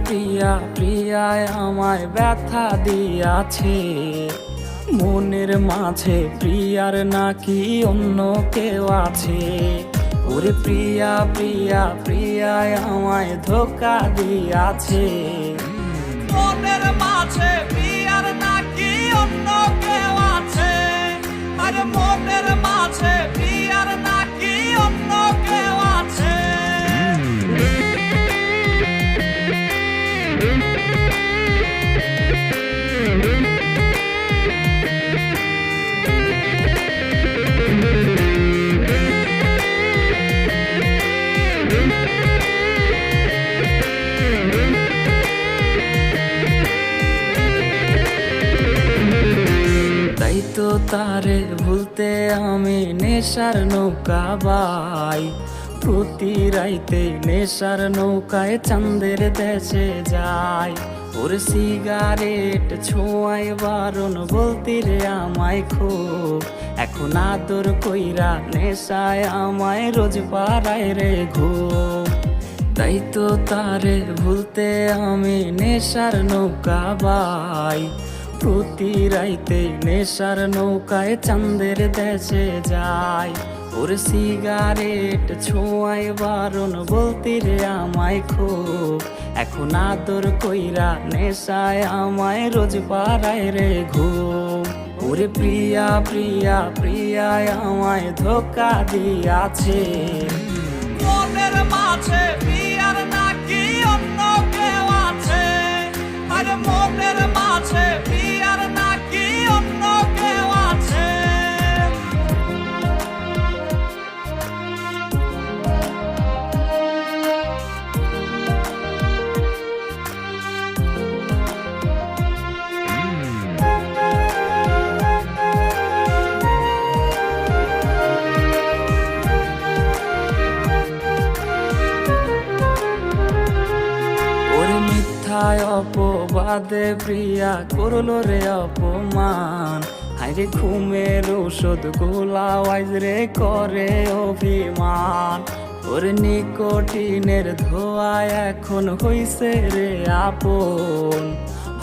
প্রিয়া প্রিয়ায় আমায় ব্যথা দিয়াছে, মনের মাঝে প্রিয়ার নাকি অন্য কেউ আছে। ওরে প্রিয়া প্রিয়া প্রিয়ায় আমায় ধোঁকা দিয়াছে, মনের মাঝে প্রিয়ার নাকি অন্য কেউ আছে। আরে মনের মাঝে প্রিয়ার নাকি অন্য কেউ আছে। তাই তো তারে ভুলতে আমি নেশার নৌকা বাই, প্রতি রাইতে নেশার নৌকায় চাঁদের দেশে যাই। ওর সিগারেট ছোঁয়ায় বারণ বলতি রে আমায় খুব, এখন আদর কইরা নেশায় আমায় রোজ পাড়ায় রে ঘুম। তাই তো তারে ভুলতে আমি নেশার নৌকা বাই, প্রতি রাইতে নেশার নৌকায় চাঁদের দেশে যাই। ওর সিগারেট ছোঁয়ায় বারণ বলতি রে আমায় খুব, এখন আদর কইরা নেশায় আমায় রোজ পাড়ায় রে ঘুম। ওরে প্রিয়া প্রিয়া প্রিয়ায় আমায় ধোঁকা দিয়াছে, মনের মাঝে প্রিয়ার নাকি অন্য কেউ আছে। আরে মনের মাঝে প্রিয়ার নাকি অন্য কেউ আছে। ওরে মিথ্যায় অপবাদে প্রিয়া করলো রে অপমান, হাইরে ঘুমের ঔষধ গোলা ওয়াইজ রে করে অভিমান। ওরে নিকোটিনের ধোঁয়ায় এখন হইছে রে আপন,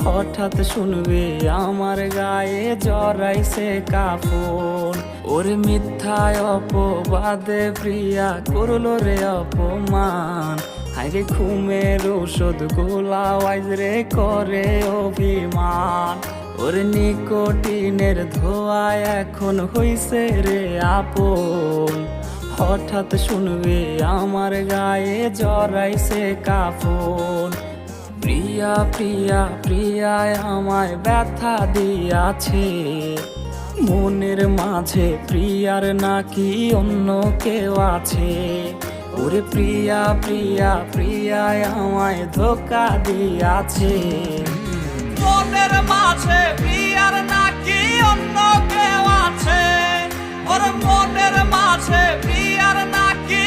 হঠাৎ শুনবে আমার গায়ে জড়াইছে কাফন। ওরে মিথ্যায় অপবাদে প্রিয়া করলো রে অপমান, হাইরে ঘুমের ঔষধ গোলা ওয়াইজ রে করে অভিমান। ওরে নিকোটিনের ধোঁয়ায় এখন হইছে রে আপন, হঠাৎ শুনবে আমার গায়ে জড়াইছে কাফন। প্রিয়া প্রিয়া প্রিয়ায় আমায় ব্যথা দিয়াছে, মনের মাঝে প্রিয়ার নাকি অন্য কেউ আছে। ওরে প্রিয়া প্রিয়া প্রিয়ায় আমায় ধোঁকা দিয়াছে, মনের মাঝে প্রিয়ার নাকি অন্য কেউ আছে। ওর মনের মাঝে প্রিয়ার নাকি